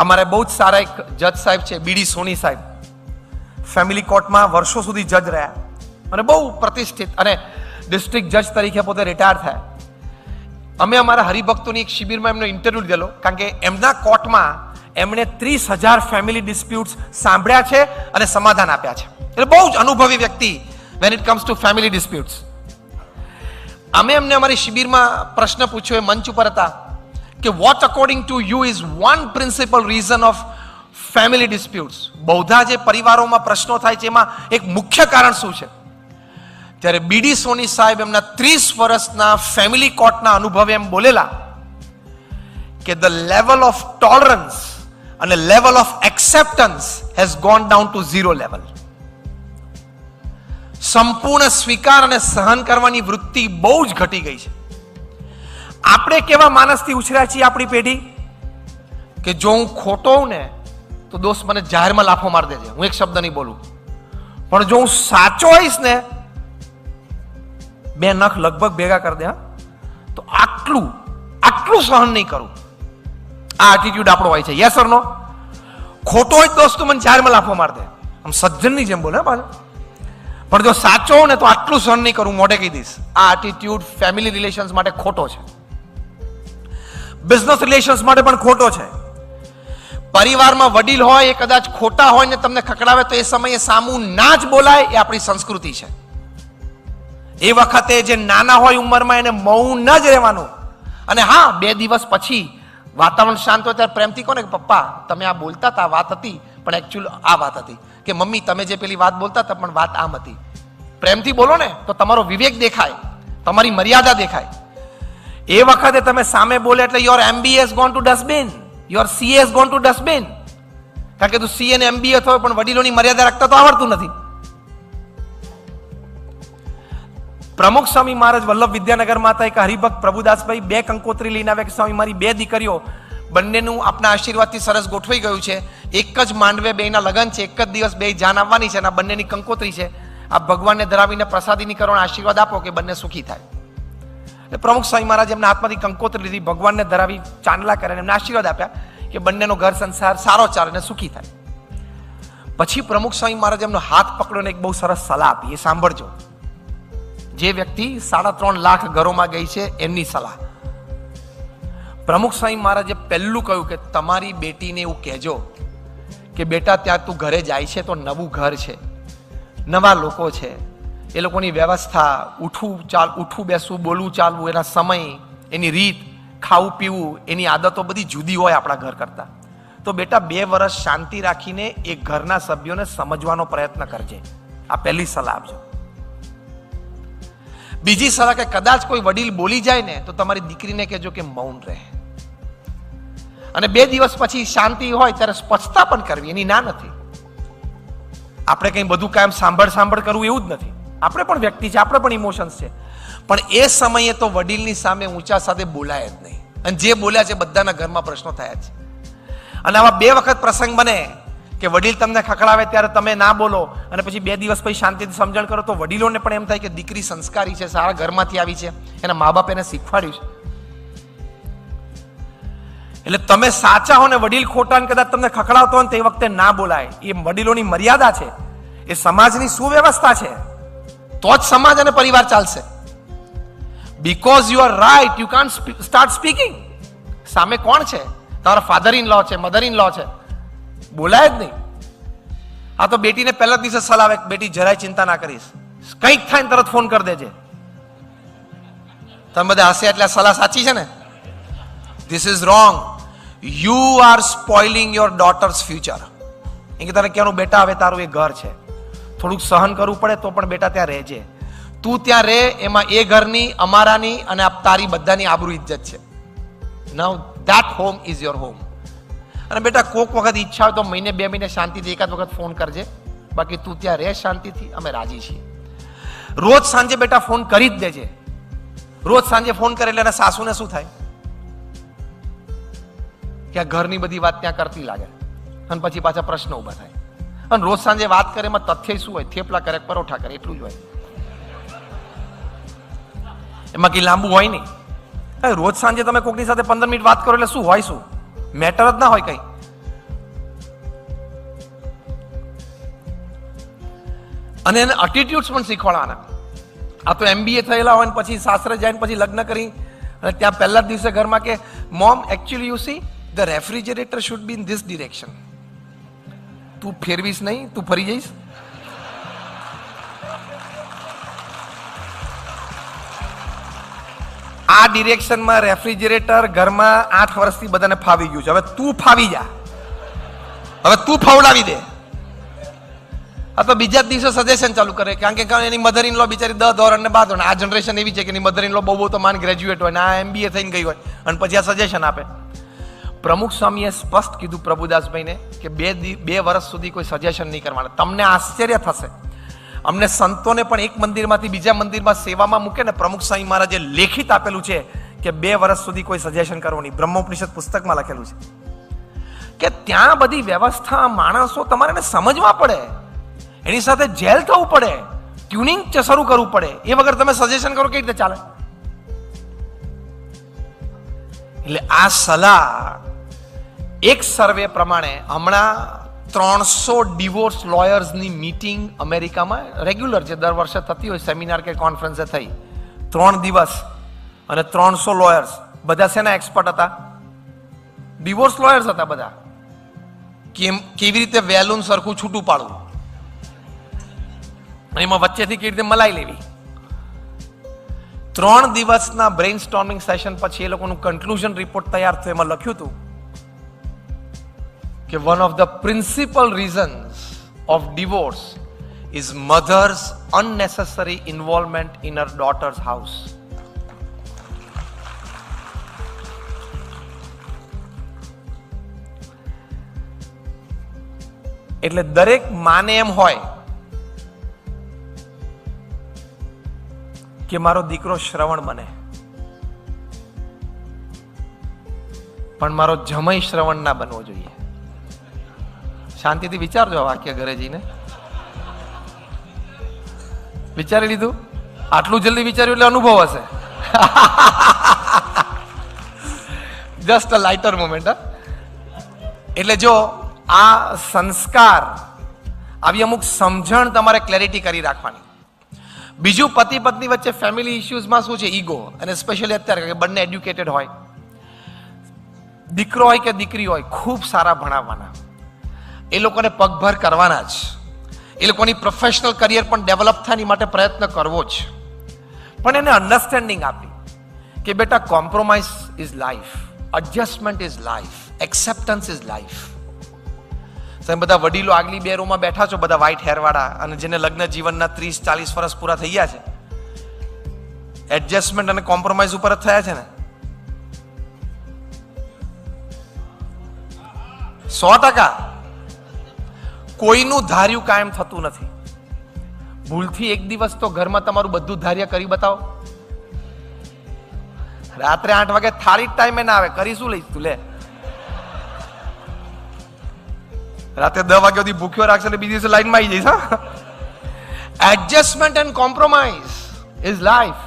અમારે બહુ જ સારા એક જજ સાહેબ છે, બીડી સોની સાહેબ, ફેમિલી કોર્ટમાં વર્ષો સુધી જજ રહ્યા અને બહુ પ્રતિષ્ઠિત, અને ડિસ્ટ્રિક્ટ જજ તરીકે પોતે રિટાયર થયા. અમે અમારા હરિભક્તોની એક શિબિરમાં એમનો ઇન્ટરવ્યુ લીધેલો, કારણ કે એમના કોર્ટમાં એમણે 30,000 ફેમિલી ડિસ્પ્યુટ્સ સાંભળ્યા છે અને સમાધાન આપ્યા છે. એટલે બહુ જ અનુભવી વ્યક્તિ when it comes to family disputes. અમે એમને અમારી શિબિરમાં પ્રશ્ન પૂછ્યો, એ મંચ ઉપર હતા, કે what according to you is one principal reason of family disputes? બહુધા જે પરિવારોમાં પ્રશ્નો થાય છે એમાં એક મુખ્ય કારણ શું છે? ત્યારે બીડી સોની સાહેબ એમના 30 વર્ષના ફેમિલી કોર્ટના અનુભવે એમ બોલેલા કે ધ લેવલ ઓફ ટોલરન્સ અને level of acceptance has gone down to 0 level. સંપૂર્ણ સ્વીકાર અને સહન કરવાની વૃત્તિ બહુ જ ઘટી ગઈ છે. આપણે કેવા માણસથી ઉછર્યા છીએ આપણી પેઢી, કે જો હું ખોટો હોઉં ને તો દોસ્ત મને જાહેરમાં લાફો મારી દેજે, હું એક શબ્દ નહીં બોલું, પણ જો હું સાચો હોઈશ ને, 2 નખ લગભગ ભેગા કરી દે, તો આટલું સહન નહીં કરું. આ એટીટ્યુડ આપણો હોય છે. યસ ઓર નો? ખોટો હોય દોસ્ત મને જાહેરમાં લાફો મારી દે, આમ સજ્જનની જેમ બોલે પાછો, પણ જો સાચો હો ને તો આટલું સહન નહીં કરું, મોઢે કહી દઈશ. આ એટીટ્યુડ ફેમિલી રિલેશન્સ માટે ખોટો છે, બિઝનેસ રિલેશન્સ માટે પણ ખોટો છે. પરિવારમાં વડીલ હોય, એ કદાચ ખોટા હોય ને તમને ખકડાવે તો એ સમયે સામું ના જ બોલાય, એ આપણી સંસ્કૃતિ છે. એ વખતે જે નાના હોય ઉંમરમાં એને મૌન ન જ રહેવાનું. અને હા, 2 દિવસ પછી વાતાવરણ શાંત હોય ત્યારે પ્રેમથી કહો ને કે પપ્પા તમે આ બોલતા હતા, વાત હતી, પણ એકચ્યુઅલી આ વાત હતી, કે મમ્મી તમે જે પેલી વાત બોલતા હતા પણ વાત આમ હતી. પ્રેમથી બોલો ને તો તમારો વિવેક દેખાય, તમારી મર્યાદા દેખાય. એ વખતે તમે સામે બોલે એટલે your MBA has gone to dustbin, your CA has gone to dustbin. કારણ કે તું CA ને MBA થયો પણ વડીલોની મર્યાદા રાખતા તો આવડતું નથી. પ્રમુખ સ્વામી મહારાજ વલ્લભ વિદ્યાનગરમાં હતા, એક હરિભક્ત પ્રભુદાસભાઈ 2 કંકોત્રી લઈને આવ્યા કે સ્વામી મારી 2 દીકરીઓ, બંનેનું આપના આશીર્વાદથી સરસ ગોઠવાઈ ગયું છે, એક જ માંડવે 2ના લગ્ન છે, એક જ દિવસ 2 જાન આવવાની છે, અને આ બંનેની કંકોત્રી છે, આ ભગવાનને ધરાવીને પ્રસાદીની કરો, આશીર્વાદ આપો કે બંને સુખી થાય. એટલે પ્રમુખ સ્વામી મહારાજ એમના હાથમાંથી કંકોત્રી લીધી, ભગવાનને ધરાવી ચાંદલા કરે, એમને આશીર્વાદ આપ્યા કે બંનેનો ઘર સંસાર સારો ચાલે અને સુખી થાય. પછી પ્રમુખ સ્વામી મહારાજ એમનો હાથ પકડ્યો ને એક બહુ સરસ સલાહ આપી, એ સાંભળજો. જે વ્યક્તિ 3.5 લાખ ઘરોમાં ગઈ છે એમની સલાહ. પ્રમુખ સ્વામી મહારાજે પહેલું કહ્યું કે તમારી બેટીને એવું કહેજો કે બેટા ત્યાં તું ઘરે જાય છે તો નવું ઘર છે, નવા લોકો છે, એ લોકોની વ્યવસ્થા, ઉઠવું બેસવું, બોલવું ચાલવું, એના સમય, એની રીત, ખાવું પીવું, એની આદતો બધી જુદી હોય આપણા ઘર કરતા. તો બેટા 2 વર્ષ શાંતિ રાખીને એ ઘરના સભ્યોને સમજવાનો પ્રયત્ન કરજે. આ પહેલી સલાહ આપજો. બીજી સલાહ કે કદાચ કોઈ વડીલ બોલી જાય ને તો તમારી દીકરીને કહેજો કે મૌન રહે, અને 2 દિવસ પછી શાંતિ હોય ત્યારે સ્પષ્ટતા પણ કરવી, એની ના નથી. આપણે કંઈ બધું કાયમ સાંભળ કરવું એવું જ નથી. આપણે પણ વ્યક્તિ છે, આપણે પણ ઇમોશન્સ છે, પણ એ સમયે તો વડીલની સામે ઊંચા સાથે બોલાય જ નહીં. અને જે બોલ્યા છે બધાના ઘરમાં પ્રશ્નો થયા છે. અને આવા 2 વખત પ્રસંગ બને કે વડીલ તમને ખકડાવે ત્યારે તમે ના બોલો, અને પછી 2 દિવસ પછી શાંતિથી સમજણ કરો, તો વડીલોને પણ એમ થાય કે દીકરી સંસ્કારી છે, સારા ઘરમાંથી આવી છે, એના મા બાપ એને શીખવાડ્યું છે. એટલે તમે સાચા હો ને વડીલ ખોટા ને કદાચ તમને ખકડાવતો હોય તે વખતે ના બોલાય. એ વડીલોની મર્યાદા છે, એ સમાજની સુવ્યવસ્થા છે, તો જ સમાજ અને પરિવાર ચાલશે. Because you are right you can't start speaking. સામે કોણ છે? તમારા ફાધર ઇન લો છે, મધર ઇન લો છે, બોલાય જ નહીં. આ તો બેટીને પહેલા દિવસે સલાહ આવે, બેટી જરાય ચિંતા ના કરીશ, કંઈક થાય ને તરત ફોન કરી દેજે. તમે બધા હશે એટલે સલાહ સાચી છે ને? This is wrong. You are spoiling your daughter's future. એ કે તને કહેવાનું બેટા હવે તારું એ ઘર છે, થોડુંક સહન કરવું પડે તો પણ બેટા ત્યાં રહેજે. તું ત્યાં રહે, એમાં એ ઘરની, અમારાની અને તારી બધાની આબરૂ ઇજ્જત છે. Now that home is your home. અને બેટા કોક વખત ઈચ્છા હોય તો મહિને 2 મહિને શાંતિથી એકાદ વખત ફોન કરજે, બાકી તું ત્યાં રહે શાંતિથી, અમે રાજી છીએ. રોજ સાંજે બેટા ફોન કરી જ દેજે. રોજ સાંજે ફોન કરે એટલે એના સાસુને શું થાય કે આ ઘરની બધી વાત ત્યાં કરતી લાગે, અને પછી પાછા પ્રશ્નો ઉભા થાય. અને રોજ સાંજે વાત કરે એમાં તથ્ય શું હોય? થેપલા કરે, પરોઠા કરે, એટલું જ હોય. એમાં કઈ લાંબુ હોય નહીં. રોજ સાંજે તમે કોકની સાથે 15 મિનિટ વાત કરો એટલે શું હોય? શું મેટર જ ના હોય કઈ. અને એને એટીટ્યુડ્સ પણ શીખવાડવાના. આ તો MBA થયેલા હોય ને પછી સાસરે જાય ને પછી લગ્ન કરી અને ત્યાં પહેલા જ દિવસે ઘરમાં કે mom actually you see the refrigerator should be in this direction. તું ફેરવીશ નહીં, તું ફરી જઈશ. આ ડિરેક્શનમાં રેફ્રિજરેટર ઘરમાં 8 વર્ષથી બધાને ફાવી ગયું છે. હવે તું ફાવી જા, હવે તું ફવડાવી દે. આ તો બીજા જ દિવસે સજેશન ચાલુ કરે, કારણ કે એની મધર ઇન લો બિચારી 10 ધોરણ ને 12 ધોરણ. આ જનરેશન એવી છે કે એની મધર ઇન લો બહુ તો માન ગ્રેજ્યુએટ હોય ને આ MBA થઈને ગઈ હોય અને પછી આ સજેશન આપે. પ્રમુખ સ્વામીએ સ્પષ્ટ કીધું પ્રભુદાસભાઈને કે 2 વર્ષ સુધી કોઈ સજેશન નહીં કરવાના. તમને આશ્ચર્ય થશે, અમને સંતોને પણ એક મંદિરમાંથી બીજા મંદિરમાં સેવામાં મૂકે ને પ્રમુખ સ્વામી મહારાજે લેખિત આપેલું છે કે 2 વર્ષ સુધી કોઈ સજેશન કરવું નહીં. બ્રહ્મોપનિષદ પુસ્તકમાં લખેલું છે કે ત્યાં બધી વ્યવસ્થા માણસો તમારે સમજવા પડે, એની સાથે જેલ થવું પડે, ટ્યુનિંગ શરૂ કરવું પડે. એ વગર તમે સજેશન કરો કેવી રીતે ચાલે? એટલે આ સલાહ એક સર્વે પ્રમાણે હમણાં 300 ડિવોર્સ લોયર્સની મીટિંગ અમેરિકામાં રેગ્યુલર છે, દર વર્ષે થતી હોય, સેમિનાર કે કોન્ફરન્સે થઈ. 3 દિવસ અને 300 લોયર્સ. બધા શેના એક્સપર્ટ હતા? ડિવોર્સ લોયર્સ હતા બધા. કેવી રીતે વેલુન સરખું છૂટું પાડવું, એમાં વચ્ચેથી કેવી રીતે મલાઈ લેવી. 3 દિવસના બ્રેઇન સ્ટોર્મિંગ સેશન પછી એ લોકોનું કન્ક્લુઝન રિપોર્ટ તૈયાર થયો. એમાં લખ્યું હતું કે one of the principal reasons of divorce is mother's unnecessary involvement in her daughter's house. એટલે દરેક માને એમ હોય કે મારો દીકરો શ્રવણ બને, પણ મારો જમાઈ શ્રવણ ના બનવો જોઈએ. શાંતિથી વિચારજો આ વાક્ય ઘરે જઈને. વિચારી લીધું? આટલું જલ્દી વિચાર્યું એટલે અનુભવ હશે. Just a lighter moment. એટલે જો આ સંસ્કાર, આવી અમુક સમજણ તમારે ક્લેરિટી કરી રાખવાની. બીજું, પતિ પત્ની વચ્ચે ફેમિલી ઇશ્યુઝમાં શું છે? ઈગો. અને સ્પેશિયલી અત્યારે કે બંને એડ્યુકેટેડ હોય, દીકરો હોય કે દીકરી હોય, ખૂબ સારા ભણાવવાના, એ લોકોને પગભર કરવાના જ, એ લોકોની પ્રોફેશનલ કરિયર પણ ડેવલપ થાય એની માટે પ્રયત્ન કરવો જ. પણ એને અન્ડરસ્ટેન્ડિંગ આપી કે બેટા compromise is life, adjustment is life, acceptance is life. તમે બધા વડીલો આગલી 2 રોમાં બેઠા છો, બધા વ્હાઈટ હેર વાળા, અને જેને લગ્ન જીવનના 30-40 વર્ષ પૂરા થઈ ગયા છે, એડજસ્ટમેન્ટ અને કોમ્પ્રોમાઇઝ ઉપર જ થયા છે ને? 100%. કોઈનું ધાર્યું કાયમ થતું નથી. ભૂલથી એક દિવસ તો ઘરમાં તમારું બધું ધાર્ય કરી બતાવો. રાત્રે 8 વાગે થાળી ટાઈમે ના આવે, કરી શું લઈશ તું? લે, રાતે 10 વાગ્યા સુધી ભૂખ્યો રાખશે એટલે બીજી દિવસે લાઈનમાં આવી જઈશ. Adjustment and compromise is life.